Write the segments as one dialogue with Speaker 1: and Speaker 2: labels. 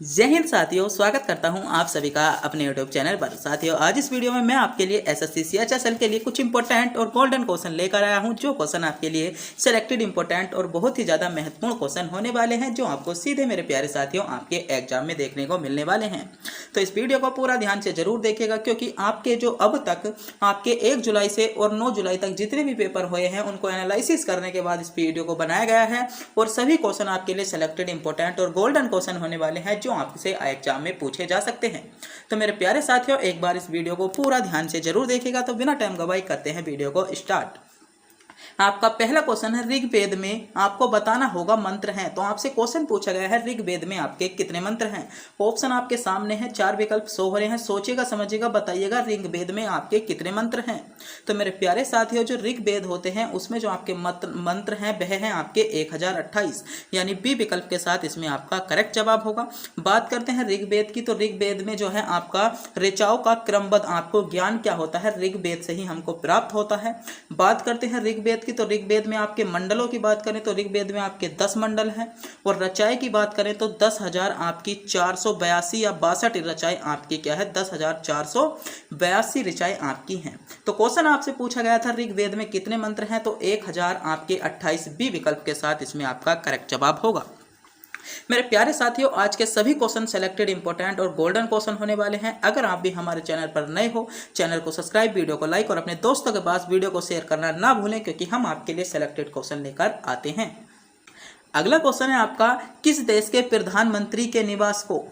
Speaker 1: जय हिंद साथियों, स्वागत करता हूं आप सभी का अपने यूट्यूब चैनल पर। साथियों, आज इस वीडियो में मैं आपके लिए एसएससी सीएचएसएल के लिए कुछ इंपॉर्टेंट और गोल्डन क्वेश्चन लेकर आया हूं, जो क्वेश्चन आपके लिए सिलेक्टेड इंपॉर्टेंट और बहुत ही ज़्यादा महत्वपूर्ण क्वेश्चन होने वाले हैं, जो आपको सीधे मेरे प्यारे साथियों आपके एग्जाम में देखने को मिलने वाले हैं। तो इस वीडियो को पूरा ध्यान से जरूर देखिएगा, क्योंकि आपके जो अब तक आपके 1 जुलाई से और 9 जुलाई तक जितने भी पेपर हुए हैं उनको एनालिसिस करने के बाद इस वीडियो को बनाया गया है, और सभी क्वेश्चन आपके लिए सिलेक्टेड इंपॉर्टेंट और गोल्डन क्वेश्चन होने वाले हैं, जो आपसे एग्जाम में पूछे जा सकते हैं। तो मेरे प्यारे साथियों, एक बार इस वीडियो को पूरा ध्यान से जरूर देखिएगा। तो बिना टाइम गवाई करते हैं वीडियो को स्टार्ट। आपका पहला क्वेश्चन है, ऋग्वेद में आपको बताना होगा मंत्र हैं। तो आपसे क्वेश्चन पूछा गया है, ऋग्वेद में आपके कितने मंत्र हैं। ऑप्शन आपके सामने है, 4 विकल्प शो हो रहे हैं। सोचिएगा, समझिएगा, बताइएगा ऋग्वेद में आपके कितने मंत्र हैं। तो मेरे प्यारे साथियों, जो ऋग्वेद होते हैं उसमें जो आपके मंत्र हैं वह हैं आपके 1028, यानी बी विकल्प के साथ इसमें आपका करेक्ट जवाब होगा। बात करते हैं ऋग्वेद की, तो ऋग्वेद में जो है आपका ऋचाओं का क्रमबद्ध आपको ज्ञान क्या होता है, ऋग्वेद से ही हमको प्राप्त होता है। बात करते हैं ऋग्वेद की, तो ऋग्वेद में आपके मंडलों की बात करें तो ऋग्वेद में आपके 10 मंडल हैं, और रचाएं की बात करें तो 10,000 आपकी 482 या 62 रचाएं आपकी क्या है, 10,482 रचाएं आपकी हैं। तो क्वेश्चन आपसे पूछा गया था ऋग्वेद में कितने मंत्र हैं, तो 1000 आपके 28 बी विकल्प के साथ इसमें आपका करेक्ट जवाब होगा। मेरे प्यारे साथियों, आज के सभी क्वेश्चन सेलेक्टेड इंपॉर्टेंट और गोल्डन क्वेश्चन होने वाले हैं। अगर आप भी हमारे चैनल पर नए हो, चैनल को सब्सक्राइब, वीडियो को लाइक और अपने दोस्तों के पास वीडियो को शेयर करना ना भूलें, क्योंकि हम आपके लिए सेलेक्टेड क्वेश्चन लेकर आते हैं। अगला क्वेश्चन है आपका, किस देश के प्रधानमंत्री के निवास को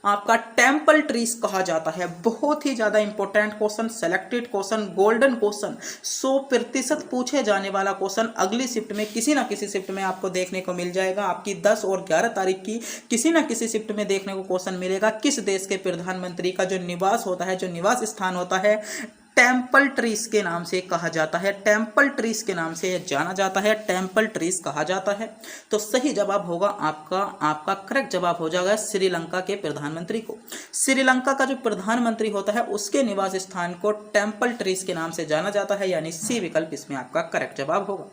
Speaker 1: आपका टेम्पल ट्रीज कहा जाता है। बहुत ही ज्यादा important question, selected question, golden question, 100% पूछे जाने वाला क्वेश्चन। अगली शिफ्ट में किसी ना किसी शिफ्ट में आपको देखने को मिल जाएगा। आपकी 10 और 11 तारीख की किसी ना किसी शिफ्ट में देखने को क्वेश्चन मिलेगा। किस देश के प्रधानमंत्री का जो निवास होता है, जो निवास स्थान होता है, टेम्पल ट्रीज के नाम से कहा जाता है। टेम्पल ट्रीज के नाम से जाना जाता है, टेम्पल ट्रीज कहा जाता है। तो सही जवाब होगा आपका करेक्ट जवाब हो जाएगा श्रीलंका के प्रधानमंत्री को। श्रीलंका का जो प्रधानमंत्री होता है उसके निवास स्थान को टेम्पल ट्रीज के नाम से जाना जाता है, यानी सी विकल्प इसमें आपका करेक्ट जवाब होगा।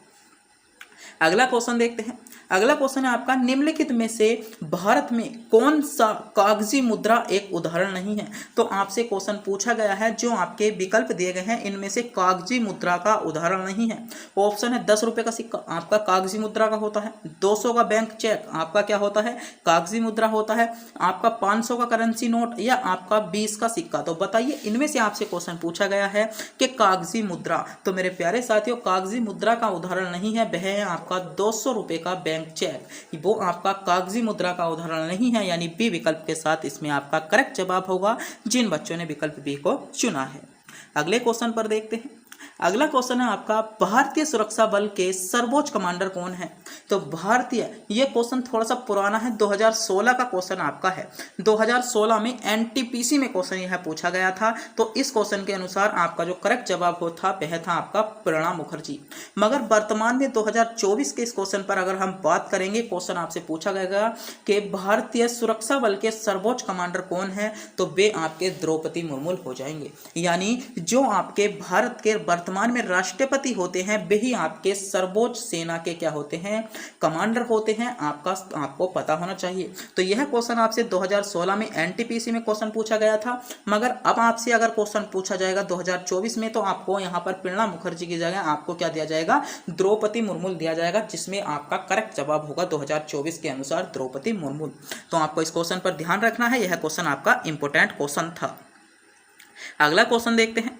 Speaker 1: अगला क्वेश्चन देखते हैं। अगला क्वेश्चन है आपका, निम्नलिखित में से भारत में कौन सा कागजी मुद्रा एक उदाहरण नहीं है। तो आपसे क्वेश्चन पूछा गया है, जो आपके विकल्प दिए गए हैं इनमें से कागजी मुद्रा का उदाहरण नहीं है। ऑप्शन है, 10 रुपए का सिक्का आपका कागजी मुद्रा का होता है, 200 का बैंक चेक आपका क्या होता है, कागजी मुद्रा होता है, आपका 500 का करेंसी नोट या आपका 20 का सिक्का। तो बताइए, इनमें से आपसे क्वेश्चन पूछा गया है कि कागजी मुद्रा। तो मेरे प्यारे साथियों, कागजी मुद्रा का उदाहरण नहीं है, वह है आपका 200 रुपए का बैंक चेक, वो आपका कागजी मुद्रा का उदाहरण नहीं है, यानी बी विकल्प के साथ इसमें आपका करेक्ट जवाब होगा, जिन बच्चों ने विकल्प बी को चुना है। अगले क्वेश्चन पर देखते हैं। अगला क्वेश्चन है आपका, भारतीय सुरक्षा बल के सर्वोच्च कमांडर कौन है। तो भारतीय, ये क्वेश्चन थोड़ा सा पुराना है, 2016 का क्वेश्चन आपका है। 2016 में एनटीपीसी में क्वेश्चन यह पूछा गया था। तो इस क्वेश्चन के अनुसार आपका जो करेक्ट जवाब होता वह था आपका प्रणब मुखर्जी। मगर वर्तमान में 2024 के इस क्वेश्चन पर अगर हम बात करेंगे, क्वेश्चन आपसे पूछा गया कि भारतीय सुरक्षा बल के सर्वोच्च कमांडर कौन है, तो वे आपके द्रौपदी मुर्मू हो जाएंगे। यानी जो आपके भारत के वर्तमान में राष्ट्रपति होते हैं, वही आपके सर्वोच्च सेना के क्या होते हैं, कमांडर होते हैं। आपको पता होना चाहिए। तो यह क्वेश्चन आपसे 2016 में एनटीपीसी में क्वेश्चन पूछा गया था। मगर अब आपसे अगर क्वेश्चन पूछा जाएगा 2024 में, तो आपको यहाँ पर प्रणब मुखर्जी की जगह आपको क्या दिया जाएगा, द्रौपदी मुर्मू दिया जाएगा, जिसमें आपका करेक्ट जवाब होगा 2024 के अनुसार द्रौपदी मुर्मू। तो आपको इस क्वेश्चन पर ध्यान रखना है, यह क्वेश्चन आपका इंपॉर्टेंट क्वेश्चन था। अगला क्वेश्चन देखते हैं।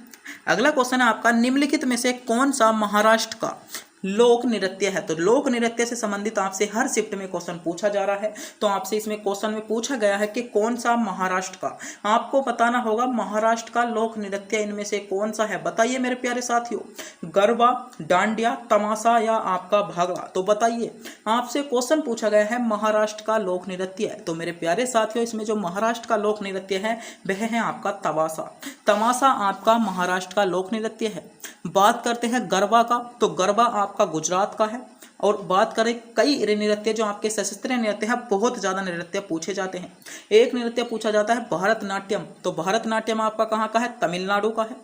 Speaker 1: अगला क्वेश्चन है आपका, निम्नलिखित में से कौन सा महाराष्ट्र का लोक नृत्य है। तो लोक नृत्य से संबंधित आपसे हर शिफ्ट में क्वेश्चन पूछा जा रहा है। तो आपसे इसमें क्वेश्चन में पूछा गया है कि कौन सा महाराष्ट्र का, आपको बताना होगा महाराष्ट्र का लोक नृत्य इनमें से कौन सा है। बताइए मेरे प्यारे साथियों, गरबा, डांडिया, तमाशा या आपका भागड़ा। तो बताइए, आपसे क्वेश्चन पूछा गया है महाराष्ट्र का लोक नृत्य है। तो मेरे प्यारे साथियों, इसमें जो महाराष्ट्र का लोक नृत्य है वह है आपका तमाशा। तमाशा आपका महाराष्ट्र का लोक नृत्य है। बात करते हैं गरबा का, तो गरबा आपका गुजरात का है। और बात करें कई नृत्य जो आपके सशस्त्र नृत्य हैं, बहुत ज़्यादा नृत्य पूछे जाते हैं। एक नृत्य पूछा जाता है भरतनाट्यम। तो भरतनाट्यम आपका कहाँ का है, तमिलनाडु का है।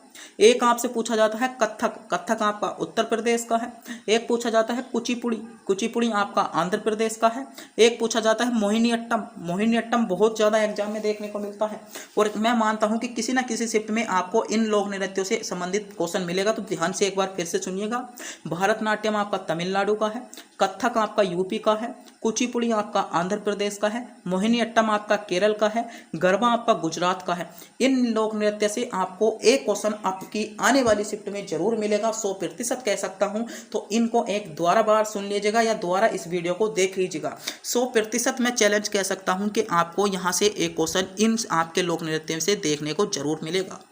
Speaker 1: एक आपसे पूछा जाता है कथक, कथक आपका उत्तर प्रदेश का है। एक पूछा जाता है कुचिपुड़ी, कुचिपुड़ी आपका आंध्र प्रदेश का है। एक पूछा जाता है मोहिनीअट्टम, मोहिनीअट्टम बहुत ज़्यादा एग्जाम में देखने को मिलता है और मैं मानता हूं कि किसी ना किसी शिफ्ट में आपको इन लोक नृत्यों से संबंधित क्वेश्चन मिलेगा, तो ध्यान से एक बार फिर से सुनिएगा। भरतनाट्यम आपका तमिलनाडु का है, कथक आपका यूपी का है, कुचिपुड़ी आपका आंध्र प्रदेश का है, मोहिनीअट्टम आपका केरल का है, गरबा आपका गुजरात का है। इन लोक नृत्य से आपको एक क्वेश्चन आपकी आने वाली शिफ्ट में जरूर मिलेगा, 100% कह सकता हूं। तो इनको एक दोबारा बार सुन लीजिएगा या दोबारा इस वीडियो को देख लीजिएगा। 100% मैं चैलेंज कह सकता हूं कि आपको यहां से एक क्वेश्चन इन आपके लोक नृत्य से देखने को जरूर मिलेगा।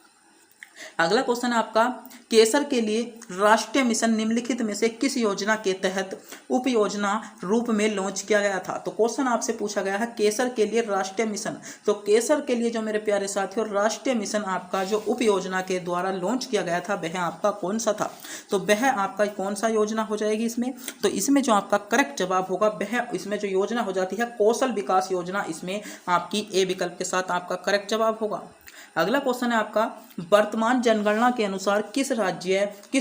Speaker 1: अगला क्वेश्चन है आपका, केसर के लिए राष्ट्रीय मिशन निम्नलिखित में से किस योजना के तहत उप योजना रूप में लॉन्च किया गया था। तो क्वेश्चन आपसे पूछा गया है केसर के लिए राष्ट्रीय मिशन। तो केसर के लिए जो मेरे प्यारे साथियों राष्ट्रीय मिशन आपका जो उप योजना के द्वारा लॉन्च किया गया था वह आपका कौन सा था। तो वह आपका कौन सा योजना हो जाएगी इसमें। तो इसमें जो आपका करेक्ट जवाब होगा वह इसमें जो योजना हो जाती है कौशल विकास योजना, इसमें आपकी ए विकल्प के साथ आपका करेक्ट जवाब होगा। अगला क्वेश्चन है आपका, वर्तमान जनगणना के अनुसार किस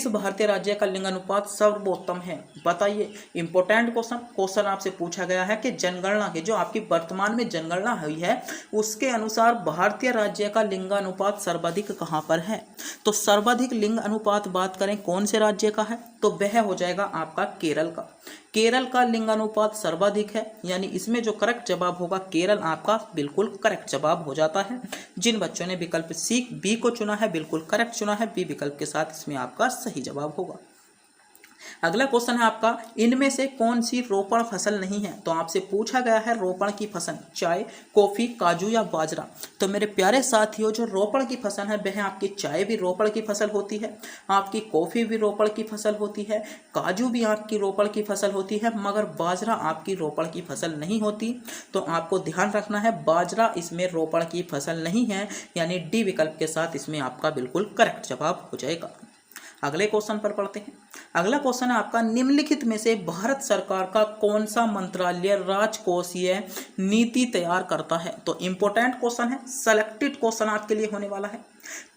Speaker 1: भारतीय राज्य का लिंगानुपात सर्वोत्तम है। बताइए, इंपॉर्टेंट क्वेश्चन आपसे पूछा गया है कि जनगणना के जो आपकी वर्तमान में जनगणना हुई है उसके अनुसार भारतीय राज्य का लिंगानुपात सर्वाधिक कहाँ पर है। तो सर्वाधिक लिंग अनुपात बात करें कौन से राज्य का है, तो वह हो जाएगा आपका केरल का। केरल का लिंगानुपात सर्वाधिक है, यानी इसमें जो करेक्ट जवाब होगा केरल आपका बिल्कुल करेक्ट जवाब हो जाता है। जिन बच्चों ने विकल्प सी बी को चुना है बिल्कुल करेक्ट चुना है, बी विकल्प के साथ इसमें आपका सही जवाब होगा। अगला क्वेश्चन है आपका, इनमें से कौन सी रोपण फसल नहीं है। तो आपसे पूछा गया है रोपण की फसल चाय, कॉफी, काजू या बाजरा। तो मेरे प्यारे साथियों जो रोपण की फसल है वह आपकी चाय भी रोपण की फसल होती है, आपकी कॉफी भी रोपण की फसल होती है, काजू भी आपकी रोपण की फसल होती है, मगर बाजरा आपकी रोपण की फसल नहीं होती। तो आपको ध्यान रखना है बाजरा इसमें रोपण की फसल नहीं है, यानी डी विकल्प के साथ इसमें आपका बिल्कुल करेक्ट जवाब हो जाएगा। अगले क्वेश्चन पर पढ़ते हैं। अगला क्वेश्चन है आपका, निम्नलिखित में से भारत सरकार का कौन सा मंत्रालय राजकोषीय नीति तैयार करता है। तो इंपॉर्टेंट क्वेश्चन है, सेलेक्टेड क्वेश्चन आपके लिए होने वाला है।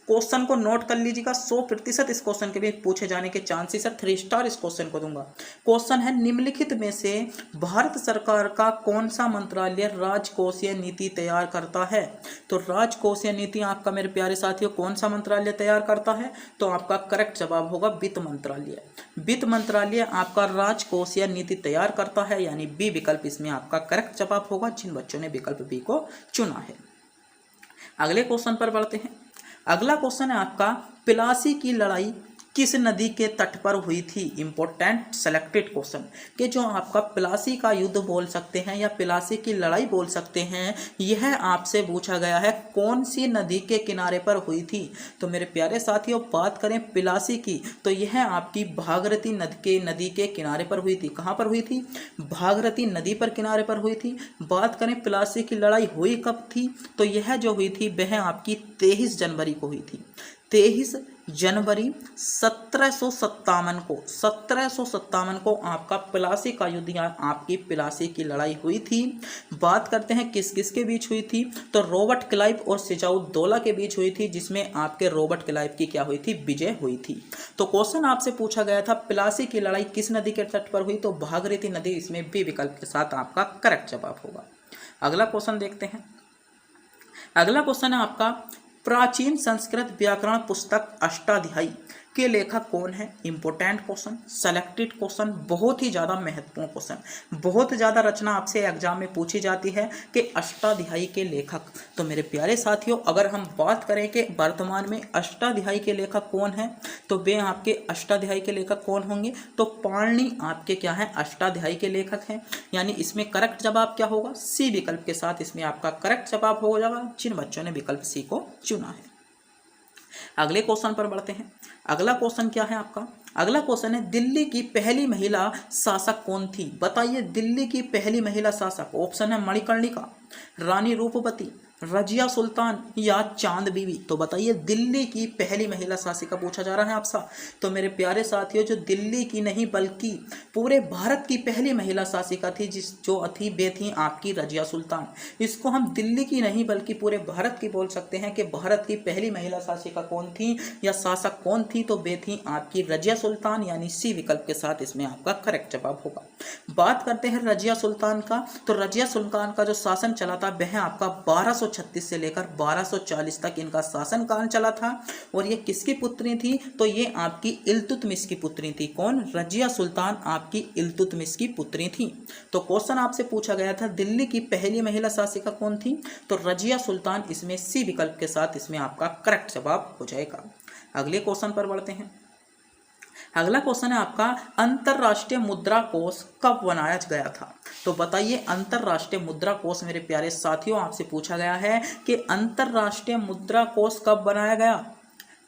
Speaker 1: क्वेश्चन को नोट कर लीजिएगा, 100% इस क्वेश्चन के भी पूछे जाने के चांसेस है, 3 स्टार इस क्वेश्चन को दूंगा। क्वेश्चन है, निम्नलिखित में से भारत सरकार का कौन सा मंत्रालय राजकोषीय नीति तैयार करता है। तो राजकोषीय नीति आपका मेरे प्यारे साथियों कौन सा मंत्रालय तैयार करता है। तो आपका करेक्ट जवाब होगा वित्त मंत्रालय। वित्त मंत्रालय आपका राजकोषीय नीति तैयार करता है, यानी बी विकल्प इसमें आपका करेक्ट जवाब होगा जिन बच्चों ने विकल्प बी को चुना है। अगले क्वेश्चन पर बढ़ते हैं। अगला क्वेश्चन है आपका, प्लासी की लड़ाई किस नदी के तट पर हुई थी। इंपॉर्टेंट सेलेक्टेड क्वेश्चन कि जो आपका प्लासी का युद्ध बोल सकते हैं या प्लासी की लड़ाई बोल सकते हैं, यह आपसे पूछा गया है कौन सी नदी के किनारे पर हुई थी। तो मेरे प्यारे साथियों बात करें प्लासी की तो यह आपकी भागीरथी नदी के किनारे पर हुई थी। कहाँ पर हुई थी, भागीरथी नदी पर किनारे पर हुई थी। बात करें प्लासी की लड़ाई हुई कब थी, तो यह जो हुई थी वह आपकी 23 जनवरी को हुई थी। 23 जनवरी 1757 को आपका प्लासी का युद्ध या आपकी प्लासी की लड़ाई हुई थी। बात करते हैं किस किस के बीच हुई थी, तो रॉबर्ट क्लाइव और सिराजुद्दौला के बीच हुई थी, जिसमें आपके रॉबर्ट क्लाइव की क्या हुई थी, विजय हुई थी। तो क्वेश्चन आपसे पूछा गया था प्लासी की लड़ाई किस नदी के तट पर हुई, तो भागीरथी नदी इसमें बी विकल्प के साथ आपका करेक्ट जवाब होगा। अगला क्वेश्चन देखते हैं। अगला क्वेश्चन है आपका, प्राचीन संस्कृत व्याकरण पुस्तक अष्टाध्यायी के लेखक कौन है। इंपॉर्टेंट क्वेश्चन, सेलेक्टेड क्वेश्चन, बहुत ही ज़्यादा महत्वपूर्ण क्वेश्चन, बहुत ज़्यादा रचना आपसे एग्जाम में पूछी जाती है कि अष्टाध्यायी के लेखक। तो मेरे प्यारे साथियों अगर हम बात करें कि वर्तमान में अष्टाध्यायी के लेखक कौन है, तो वे आपके अष्टाध्यायी के लेखक कौन होंगे, तो पाणिनि आपके क्या है, अष्टाध्यायी के लेखक हैं। यानी इसमें करेक्ट जवाब क्या होगा, सी विकल्प के साथ इसमें आपका करेक्ट जवाब हो जाएगा जिन बच्चों ने विकल्प सी को चुना है। अगले क्वेश्चन पर बढ़ते हैं। अगला क्वेश्चन क्या है आपका, अगला क्वेश्चन है, दिल्ली की पहली महिला शासक कौन थी। बताइए दिल्ली की पहली महिला शासक। ऑप्शन है मणिकर्णिका, रानी रूपवती, रजिया सुल्तान या चांद बीबी? तो बताइए दिल्ली की पहली महिला शासिका पूछा जा रहा है आपसे। तो मेरे प्यारे साथियों, जो दिल्ली की नहीं बल्कि पूरे भारत की पहली महिला शासिका थी वे थी आपकी रजिया सुल्तान। इसको हम दिल्ली की नहीं बल्कि पूरे भारत की बोल सकते हैं कि भारत की पहली महिला शासिका कौन थी या शासक कौन थी? तो वे थी आपकी रजिया सुल्तान, यानी सी विकल्प के साथ इसमें आपका करेक्ट जवाब होगा। बात करते हैं रजिया सुल्तान का। तो रजिया सुल्तान का जो शासन चला था वह आपका 1236 से लेकर 1240 तक इनका शासन काल चला था। और ये किसकी पुत्री थी? तो ये आपकी इल्तुतमिश की पुत्री थी। कौन? रजिया सुल्तान आपकी इल्तुतमिश की पुत्री थी। तो क्वेश्चन आपसे पूछा गया था दिल्ली की पहली महिला शासिका कौन थी? तो रजिया सुल्तान इसमें सी विकल्प के साथ इसमें आपका करेक्ट जवाब हो जाएगा। अगले क्वेश्चन पर बढ़ते हैं। अगला क्वेश्चन है आपका, अंतरराष्ट्रीय मुद्रा कोष कब बनाया गया था? तो बताइए अंतरराष्ट्रीय मुद्रा कोष मेरे प्यारे साथियों आपसे पूछा गया है कि अंतरराष्ट्रीय मुद्रा कोष कब बनाया गया?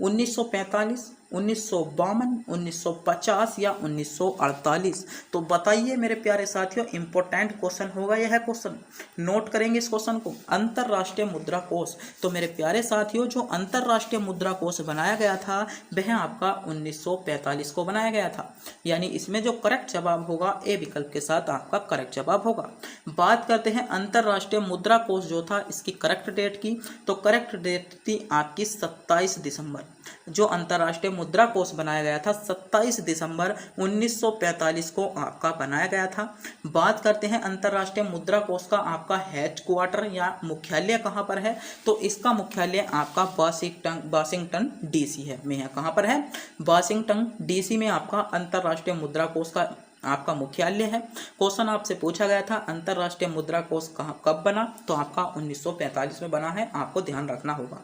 Speaker 1: 1945, 1952, 1950 या 1948? तो बताइए मेरे प्यारे साथियों, इंपॉर्टेंट क्वेश्चन होगा यह क्वेश्चन, नोट करेंगे इस क्वेश्चन को। अंतरराष्ट्रीय मुद्रा कोष, तो मेरे प्यारे साथियों जो अंतरराष्ट्रीय मुद्रा कोष बनाया गया था वह आपका 1945 को बनाया गया था। यानी इसमें जो करेक्ट जवाब होगा ए विकल्प के साथ आपका करेक्ट जवाब होगा। बात करते हैं अंतरराष्ट्रीय मुद्रा कोष जो था इसकी करेक्ट डेट की। तो करेक्ट डेट थी आपकी 27 दिसंबर। जो अंतरराष्ट्रीय मुद्रा कोष बनाया गया था 27 दिसंबर 1945 को आपका बनाया गया था। बात करते हैं अंतरराष्ट्रीय मुद्रा कोष का आपका हेड क्वार्टर या मुख्यालय कहाँ पर है? तो इसका मुख्यालय आपका वाशिंगटन डीसी है। में है कहाँ पर है? वाशिंगटन डीसी में आपका अंतरराष्ट्रीय मुद्रा कोष का आपका मुख्यालय है। क्वेश्चन आपसे पूछा गया था अंतरराष्ट्रीय मुद्रा कोष कब बना? तो आपका 1945 में बना है, आपको ध्यान रखना होगा।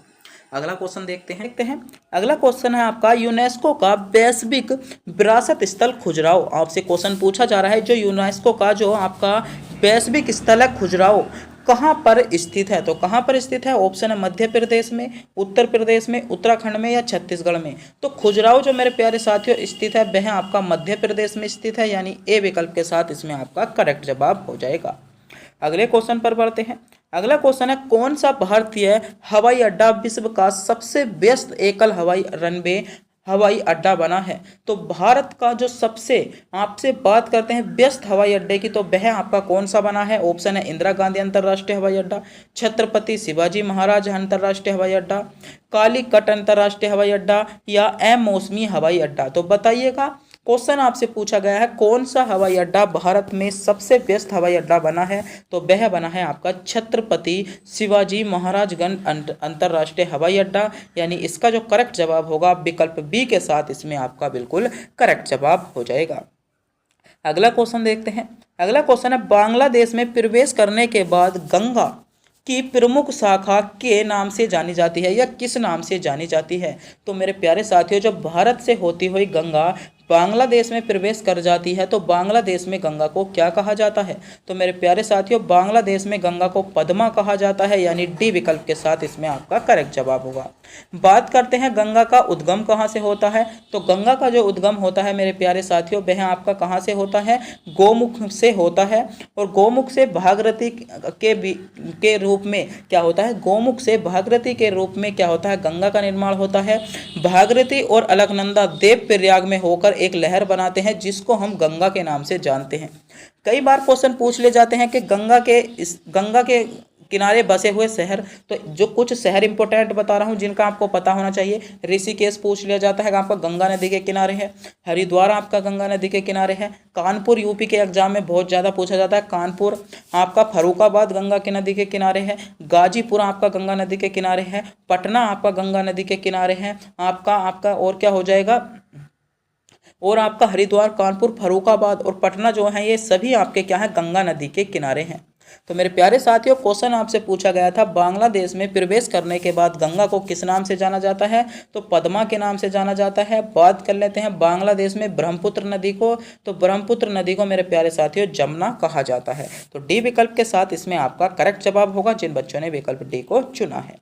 Speaker 1: अगला क्वेश्चन देखते हैं। अगला क्वेश्चन है आपका, यूनेस्को का वैश्विक विरासत स्थल खजुराहो। आपसे क्वेश्चन पूछा जा रहा है जो यूनेस्को का जो आपका वैश्विक स्थल है खजुराहो कहाँ पर स्थित है? तो कहाँ पर स्थित है? ऑप्शन है मध्य प्रदेश में, उत्तर प्रदेश में, उत्तराखंड में या छत्तीसगढ़ में। तो खजुराहो जो मेरे प्यारे साथियों स्थित है वह आपका मध्य प्रदेश में स्थित है, यानी ए विकल्प के साथ इसमें आपका करेक्ट जवाब हो जाएगा। अगले क्वेश्चन पर बढ़ते हैं। अगला क्वेश्चन है, कौन सा भारतीय हवाई अड्डा विश्व का सबसे व्यस्त एकल हवाई अड्डा बना है? तो भारत का जो सबसे, आपसे बात करते हैं व्यस्त हवाई अड्डे की, तो वह आपका कौन सा बना है? ऑप्शन है इंदिरा गांधी अंतर्राष्ट्रीय हवाई अड्डा, छत्रपति शिवाजी महाराज अंतर्राष्ट्रीय हवाई अड्डा, कालीकट अंतर्राष्ट्रीय हवाई अड्डा या एम मौसमी हवाई अड्डा। तो बताइएगा, क्वेश्चन आपसे पूछा गया है कौन सा हवाई अड्डा भारत में सबसे व्यस्त हवाई अड्डा बना है? तो वह बना है आपका छत्रपति शिवाजी महाराजगंज अंतर्राष्ट्रीय हवाई अड्डा। यानी इसका जो करेक्ट जवाब होगा विकल्प बी के साथ इसमें आपका बिल्कुल करेक्ट जवाब हो जाएगा। अगला क्वेश्चन देखते हैं। अगला क्वेश्चन है, बांग्लादेश में प्रवेश करने के बाद गंगा की प्रमुख शाखा के नाम से जानी जाती है या किस नाम से जानी जाती है? तो मेरे प्यारे साथियों, जब भारत से होती हुई गंगा बांग्लादेश में प्रवेश कर जाती है तो बांग्लादेश में गंगा को क्या कहा जाता है? तो मेरे प्यारे साथियों, बांग्लादेश में गंगा को पद्मा कहा जाता है, यानी डी विकल्प के साथ इसमें आपका करेक्ट जवाब होगा। बात करते हैं गंगा का उद्गम कहाँ से होता है? तो गंगा का जो उद्गम होता है मेरे प्यारे साथियों वह आपका कहाँ से होता है? गोमुख से होता है। और गोमुख से भागीरथी के रूप में क्या होता है? गोमुख से भागीरथी के रूप में क्या होता है? गंगा का निर्माण होता है। भागीरथी और अलकनंदा देव प्रयाग में होकर एक लहर बनाते हैं जिसको हम गंगा के नाम से जानते हैं। कई बार क्वेश्चन पूछ ले जाते हैं कि गंगा के किनारे बसे हुए शहर, तो जो कुछ शहर इंपोर्टेंट बता रहा हूँ जिनका आपको पता होना चाहिए। ऋषिकेश पूछ लिया जाता है, आपका गंगा नदी के किनारे है। हरिद्वार आपका गंगा नदी के किनारे है। कानपुर यूपी के एग्जाम में बहुत ज़्यादा पूछा जाता है, कानपुर आपका फर्रुखाबाद गंगा की नदी के किनारे है। गाजीपुर आपका गंगा नदी के किनारे है। पटना आपका गंगा नदी के किनारे है। आपका और क्या हो जाएगा? और आपका हरिद्वार, कानपुर, फर्रुखाबाद और पटना जो है ये सभी आपके क्या है? गंगा नदी के किनारे हैं। तो मेरे प्यारे साथियों, क्वेश्चन आपसे पूछा गया था बांग्लादेश में प्रवेश करने के बाद गंगा को किस नाम से जाना जाता है? तो पद्मा के नाम से जाना जाता है। बात कर लेते हैं बांग्लादेश में ब्रह्मपुत्र नदी को, तो ब्रह्मपुत्र नदी को मेरे प्यारे साथियों जमुना कहा जाता है। तो डी विकल्प के साथ इसमें आपका करेक्ट जवाब होगा जिन बच्चों ने विकल्प डी को चुना है।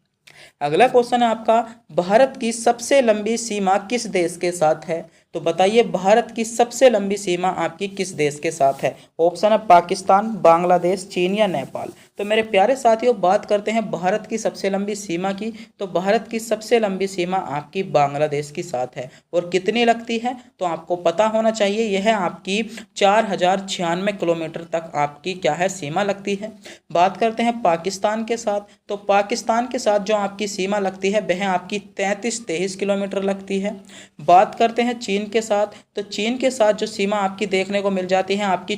Speaker 1: अगला क्वेश्चन है आपका, भारत की सबसे लंबी सीमा किस देश के साथ है? तो बताइए भारत की सबसे लंबी सीमा आपकी किस देश के साथ है? ऑप्शन है पाकिस्तान, बांग्लादेश, चीन या नेपाल। तो मेरे प्यारे साथियों बात करते हैं भारत की सबसे लंबी सीमा की। तो भारत की सबसे लंबी सीमा आपकी बांग्लादेश के साथ है। और कितनी लगती है तो आपको पता होना चाहिए, यह आपकी 4096 किलोमीटर तक आपकी क्या है सीमा लगती है। बात करते हैं पाकिस्तान के साथ। तो पाकिस्तान के साथ जो आपकी सीमा लगती है वह आपकी 33-23 किलोमीटर लगती है। बात करते हैं चीन के साथ। तो चीन के साथ जो सीमा आपकी देखने को मिल जाती है आपकी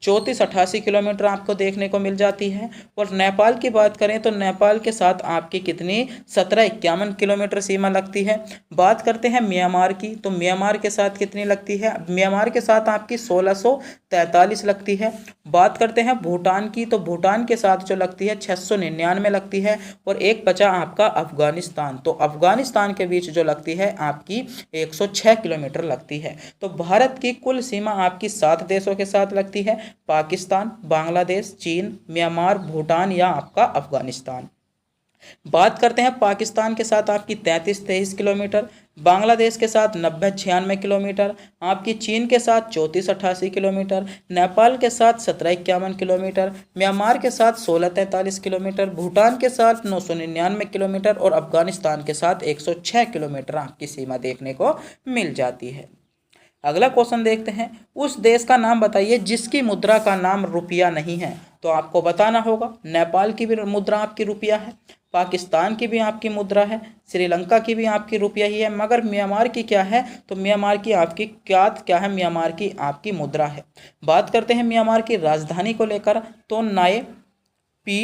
Speaker 1: 3488 किलोमीटर आपको देखने को मिल जाती है। और नेपाल की बात करें तो नेपाल के साथ आपकी कितनी 1751 किलोमीटर सीमा लगती है। बात करते हैं म्यांमार की। तो म्यांमार के साथ कितनी लगती है, म्यांमार के साथ आपकी 1643 लगती है। बात करते हैं भूटान की। तो भूटान के साथ जो लगती है 699 लगती है। और एक बचा आपका अफगानिस्तान। तो अफगानिस्तान के बीच जो लगती है आपकी 106 किलोमीटर लगती है। तो भारत की कुल सीमा आपकी 7 देशों के साथ लगती है, पाकिस्तान, बांग्लादेश, चीन, म्यांमार, भूटान या आपका अफगानिस्तान। बात करते हैं पाकिस्तान के साथ आपकी 33-23 किलोमीटर, बांग्लादेश के साथ 90-96 किलोमीटर, आपकी चीन के साथ 34-88 किलोमीटर, नेपाल के साथ 1751 किलोमीटर, म्यांमार के साथ 1643 किलोमीटर, भूटान के साथ 999 किलोमीटर और अफगानिस्तान के साथ 106 किलोमीटर आपकी सीमा देखने को मिल जाती है। अगला क्वेश्चन देखते हैं, उस देश का नाम बताइए जिसकी मुद्रा का नाम रुपया नहीं है। तो आपको बताना होगा, नेपाल की भी मुद्रा आपकी रुपया है, पाकिस्तान की भी आपकी मुद्रा है, श्रीलंका की भी आपकी रुपया ही है, मगर म्यांमार की क्या है तो म्यांमार की आपकी क्या है, म्यांमार की आपकी मुद्रा है। बात करते हैं म्यांमार की राजधानी को लेकर। तो नाय पी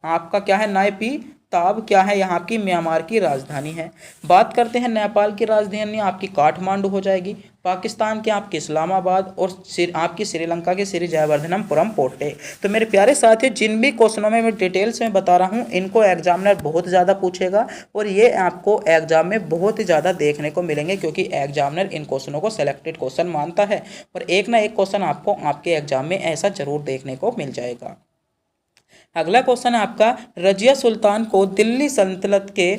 Speaker 1: आपका क्या है, नाय पी ताब क्या है यहाँ की म्यांमार की राजधानी है। बात करते हैं नेपाल की राजधानी आपकी काठमांडू हो जाएगी, पाकिस्तान के आपके इस्लामाबाद और आपकी श्रीलंका के श्री जयवर्धनपुरम पोर्टे। तो मेरे प्यारे साथियों, जिन भी क्वेश्चनों में मैं डिटेल्स में बता रहा हूँ इनको एग्जामिनर बहुत ज़्यादा पूछेगा और ये आपको एग्जाम में बहुत ही ज़्यादा देखने को मिलेंगे, क्योंकि एग्जामिनर इन क्वेश्चनों को सिलेक्टेड क्वेश्चन मानता है और एक ना एक क्वेश्चन आपको आपके एग्जाम में ऐसा जरूर देखने को मिल जाएगा। अगला क्वेश्चन है आपका, रजिया सुल्तान को दिल्ली सल्तनत के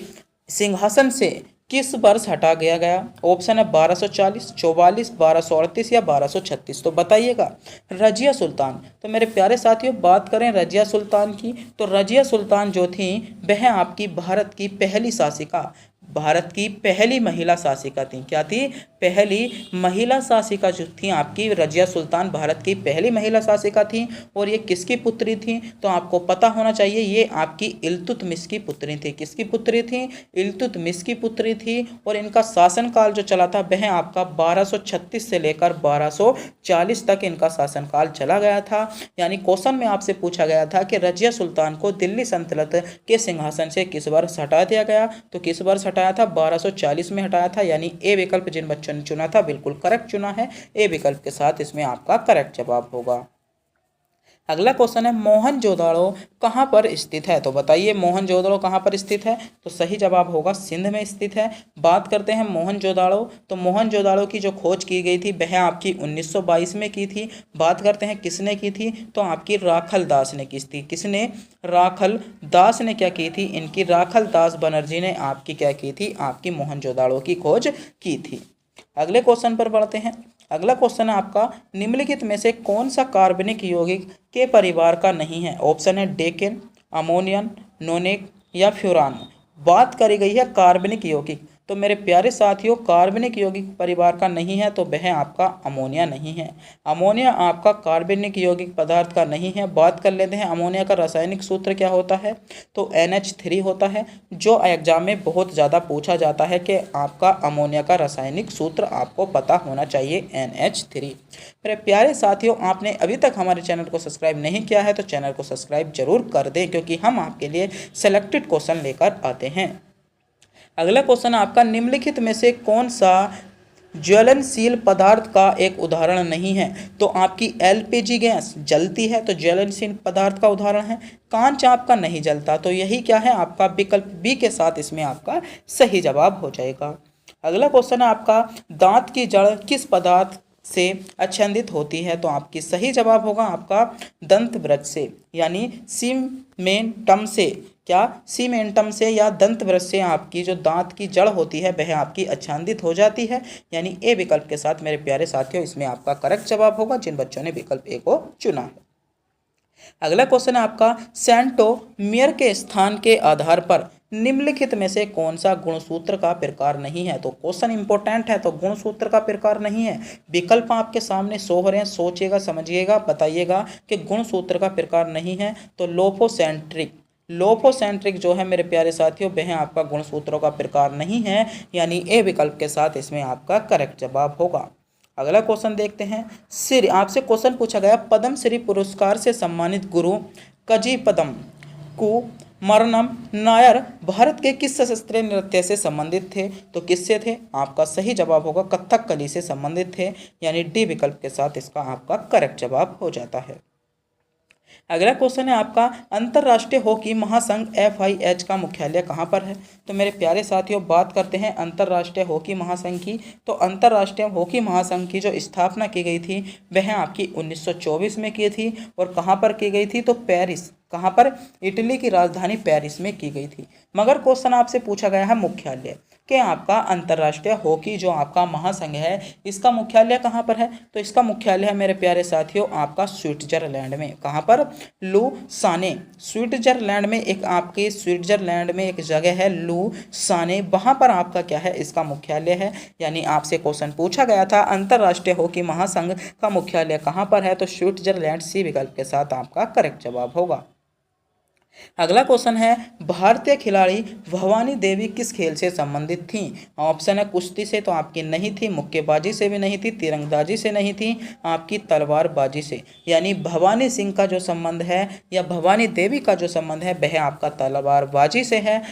Speaker 1: सिंहासन से किस वर्ष हटा दिया गया। ऑप्शन है 1240, 44, 1238 या 1236। तो बताइएगा रजिया सुल्तान। तो मेरे प्यारे साथियों बात करें रजिया सुल्तान की, तो रजिया सुल्तान जो थी वह आपकी भारत की पहली शासिका, भारत की पहली महिला शासिका थी। क्या थी, पहली महिला शासिका जो थी आपकी रजिया सुल्तान भारत की पहली महिला शासिका थी। और ये किसकी पुत्री थी तो आपको पता होना चाहिए, ये आपकी इल्तुतमिश की पुत्री थी। किसकी पुत्री थी, इल्तुतमिश की पुत्री थी। और इनका शासनकाल जो चला था वह आपका 1236 से लेकर 1240 तक इनका शासनकाल चला गया था। यानी क्वेश्चन में आपसे पूछा गया था कि रजिया सुल्तान को दिल्ली सल्तनत के सिंहासन से किस वर्ष हटा दिया गया, तो किस वर्ष हटाया था, 1240 में हटाया था। यानी ए विकल्प जिन बच्चों ने चुना था बिल्कुल करेक्ट चुना है, ए विकल्प के साथ इसमें आपका करेक्ट जवाब होगा। अगला क्वेश्चन है, मोहनजोदड़ो कहाँ पर स्थित है। तो बताइए मोहनजोदड़ो कहाँ पर स्थित है, तो सही जवाब होगा सिंध में स्थित है। बात करते हैं मोहनजोदड़ो। तो मोहनजोदड़ो की जो खोज की गई थी वह आपकी 1922 में की थी। बात करते हैं किसने की थी, तो आपकी राखल दास ने की थी। किसने, राखल दास ने क्या की थी, इनकी राखल दास बनर्जी ने आपकी क्या की थी, आपकी मोहनजोदड़ो की खोज की थी। अगले क्वेश्चन पर बढ़ते हैं। अगला क्वेश्चन है आपका, निम्नलिखित में से कौन सा कार्बनिक यौगिक के परिवार का नहीं है। ऑप्शन है डेकेन, अमोनियन, नोनेक या फ्यूरान। बात करी गई है कार्बनिक यौगिक। तो मेरे प्यारे साथियों कार्बनिक यौगिक परिवार का नहीं है तो वह आपका अमोनिया नहीं है। अमोनिया आपका कार्बनिक यौगिक पदार्थ का नहीं है। बात कर लेते हैं अमोनिया का रासायनिक सूत्र क्या होता है, तो NH3 होता है। जो एग्जाम में बहुत ज़्यादा पूछा जाता है कि आपका अमोनिया का रासायनिक सूत्र आपको पता होना चाहिए NH3। मेरे प्यारे साथियों, आपने अभी तक हमारे चैनल को सब्सक्राइब नहीं किया है तो चैनल को सब्सक्राइब जरूर कर दें, क्योंकि हम आपके लिए सेलेक्टेड क्वेश्चन लेकर आते हैं। अगला क्वेश्चन आपका, निम्नलिखित में से कौन सा ज्वलनशील पदार्थ का एक उदाहरण नहीं है। तो आपकी LPG गैस जलती है तो ज्वलनशील पदार्थ का उदाहरण है। कांच आपका नहीं जलता, तो यही क्या है आपका विकल्प बी के साथ इसमें आपका सही जवाब हो जाएगा। अगला क्वेश्चन है आपका, दांत की जड़ किस पदार्थ से आच्छादित होती है। तो आपकी सही जवाब होगा आपका दंत वृक्ष से, यानी सीमेंटम से। क्या, सीमेंटम से या दंत वृक्ष से आपकी जो दांत की जड़ होती है वह आपकी आच्छादित हो जाती है। यानी ए विकल्प के साथ मेरे प्यारे साथियों इसमें आपका करेक्ट जवाब होगा जिन बच्चों ने विकल्प ए को चुना है। अगला क्वेश्चन है आपका, सेंटोमियर के स्थान के आधार पर निम्नलिखित में से कौन सा गुणसूत्र का प्रकार नहीं है। तो क्वेश्चन इंपॉर्टेंट है, तो गुणसूत्र का प्रकार नहीं है। विकल्प आपके सामने शो हो रहे हैं, सोचिएगा, समझिएगा, बताइएगा कि गुणसूत्र का प्रकार नहीं है। तो लोफोसेंट्रिक जो है मेरे प्यारे साथियों, वह आपका गुणसूत्रों का प्रकार नहीं है, यानी ए विकल्प के साथ इसमें आपका करेक्ट जवाब होगा। अगला क्वेश्चन देखते हैं। श्री आपसे क्वेश्चन पूछा गया, पद्म श्री पुरस्कार से सम्मानित गुरु कजीपदम कुमारनम नायर भारत के किस शास्त्रीय नृत्य से संबंधित थे। तो किससे थे? आपका सही जवाब होगा कथकली से संबंधित थे, यानी डी विकल्प के साथ इसका आपका करेक्ट जवाब हो जाता है। अगला क्वेश्चन है आपका, अंतर्राष्ट्रीय हॉकी महासंघ FIH का मुख्यालय कहाँ पर है। तो मेरे प्यारे साथियों, बात करते हैं अंतर्राष्ट्रीय हॉकी महासंघ की। तो अंतर्राष्ट्रीय हॉकी महासंघ की जो स्थापना की गई थी वह आपकी 1924 में की थी। और कहाँ पर की गई थी? तो पेरिस। कहाँ पर? इटली की राजधानी पेरिस में की गई थी। मगर क्वेश्चन आपसे पूछा गया है मुख्यालय कि आपका अंतर्राष्ट्रीय हॉकी जो आपका महासंघ है इसका मुख्यालय कहाँ पर है। तो इसका मुख्यालय है मेरे प्यारे साथियों आपका स्विट्जरलैंड में। कहाँ पर? लुसाने। स्विट्जरलैंड में एक जगह है लुसाने, वहाँ पर आपका क्या है? इसका मुख्यालय है। यानी आपसे क्वेश्चन पूछा गया था अंतर्राष्ट्रीय हॉकी महासंघ का मुख्यालय कहाँ पर है, तो स्विट्जरलैंड सी विकल्प के साथ आपका करेक्ट जवाब होगा। अगला क्वेश्चन है, भारतीय खिलाड़ी भवानी देवी किस खेल से संबंधित थीं। ऑप्शन है कुश्ती से तो आपकी नहीं थी, मुक्केबाजी से भी नहीं थी, तीरंदाजी से नहीं थी, आपकी तलवारबाजी से। यानी भवानी सिंह का जो संबंध है या भवानी देवी का जो संबंध है वह आपका तलवारबाजी से है।